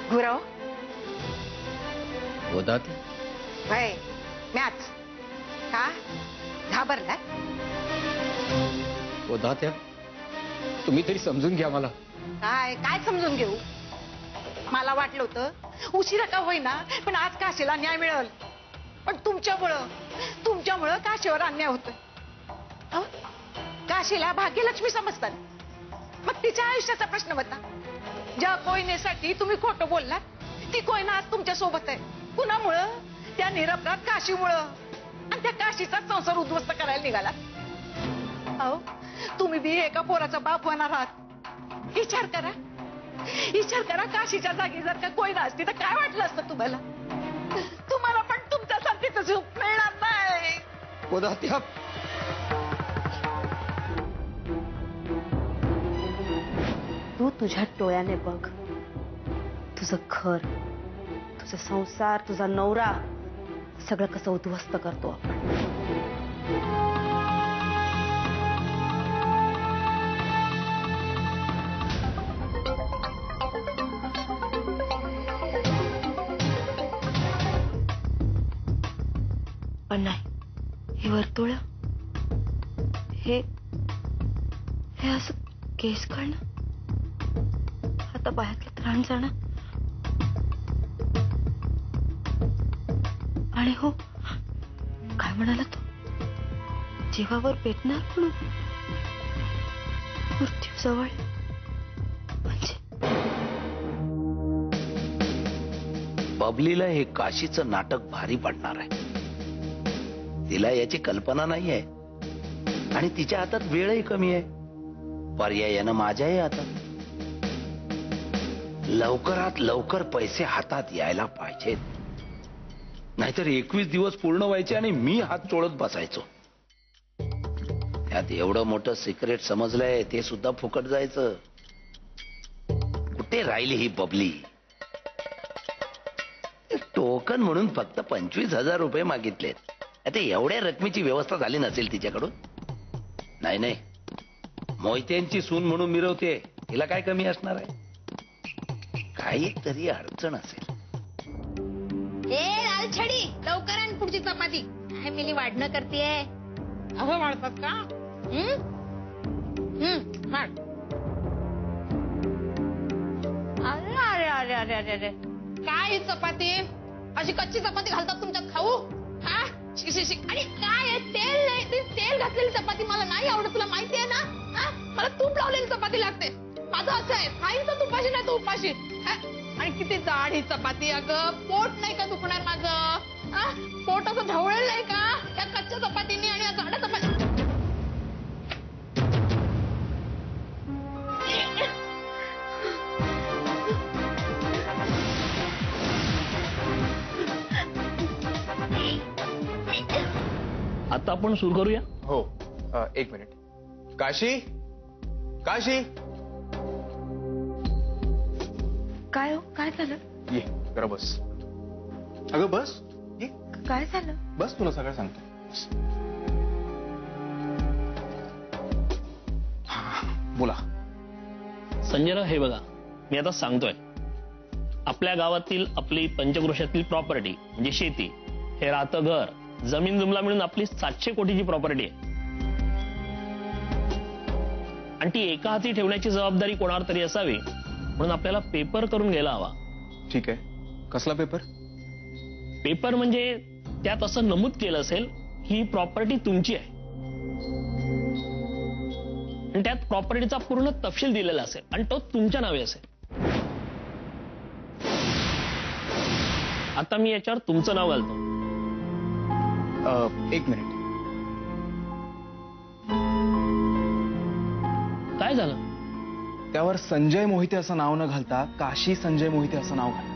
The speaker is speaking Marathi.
गुरव गोदात वय मॅच का घाबरला? गोदात्या तुम्ही तरी समजून घ्या मला. काय काय समजून घेऊ? मला वाटलं होतं उशिरा का होईना पण आज काशीला न्याय मिळेल, पण तुमच्यामुळं काशीवर अन्याय होतोय. काशीला भाग्यलक्ष्मी समजतात, मग तिच्या आयुष्याचा प्रश्न होता. ज्या कोयनेसाठी तुम्ही खोटं बोलला ती कोयना आज तुमच्या सोबत आहे. कुणामुळं? त्या निरपराध काशीमुळं. आणि त्या काशीचा संसार उद्ध्वस्त करायला निघाला. अहो तुम्ही बी एका पोराचा बाप होणार आहात. विचार करा काशीच्या जागी जर का कोयना असती तर काय वाटलं असतं तुम्हाला? तुम्हाला पण तुमच्यासारखीच झोप मिळणार नाही. गोदात्या तू तुझ्या डोळ्याने बघ, तुझं घर, तुझा संसार, तुझा नवरा सगळं कसं उद्ध्वस्त करतो आपण. पण नाही, हे वर्तुळ, हे असं केस काढणं, आता बाहेरला त्राण जाणं, आणि हो काय म्हणाला तो, जीवावर बेतणार म्हणून, मृत्यू जवळ म्हणजे. बबलीला हे काशीचं नाटक भारी पडणार आहे. तिला याची कल्पना नाहीये आणि तिच्या हातात वेळही कमी आहे. पर्यायानं माझ्याही हातात. लवकरात लवकर पैसे हातात यायला पाहिजेत, नाहीतर 21 दिवस पूर्ण व्हायचे आणि मी हात चोळत बसायचो. त्यात एवढं मोठं सिक्रेट समजलंय ते सुद्धा फुकट जायचं. कुठे राहिली ही बबली? टोकन म्हणून फक्त 25,000 रुपये मागितलेत. आता एवढ्या रकमेची व्यवस्था झाली नसेल तिच्याकडून. नाही, मोहित्यांची सून म्हणून मिरवते, तिला काय कमी असणार आहे? काहीतरी अडचण असेल. लालछडी लवकर आण पुढची चपाती. काय मिली वाढणं करतेय? अहो वाढतात का? वाढ. अरे अरे अरे अरे काय ही चपाती? अशी कच्ची चपाती घालतात तुमच्यात खाऊ? हा आणि काय तेल नाही, तेल घातलेली चपाती मला नाही आवडत, तुला माहिती आहे ना? मला तूप लावलेली चपाती लागते. माझं असं आहे, खाईन तर तुपाशी नाही तर उपाशी. आणि किती जाड ही चपाती. अगं पोट नाही का दुखणार माझं? पोट असं ढवळेल नाही का या कच्च्या चपातीने आणि या जाड्या चपाती? आता आपण सुरू करूया. हो, एक मिनिट. काशी, काशी, काय हो, काय झालं? ये जरा बस. अगं बस, ये. काय झालं? बस, तुला सगळं सांगतो. बोला. संजयराव हे बघा, मी आता सांगतोय. आपल्या गावातील आपली पंचक्रोशातील प्रॉपर्टी म्हणजे शेती, हे राहतं घर, जमीन जुमला मिळून आपली 700 कोटीची प्रॉपर्टी आहे. आणि ती एका हाती ठेवण्याची जबाबदारी कोणावर तरी असावी, म्हणून आपल्याला पेपर करून घ्यायला हवा. ठीक आहे. कसला पेपर? पेपर म्हणजे त्यात असं नमूद केलं असेल ही प्रॉपर्टी तुमची आहे आणि त्यात प्रॉपर्टीचा पूर्ण तपशील दिलेला असेल आणि तो तुमच्या नावे असेल. आता मी याच्यावर तुमचं नाव घालतो. एक मिनिट. काय झालं? त्यावर संजय मोहिते असं नाव न घालता काशी संजय मोहिते असं नाव घाला.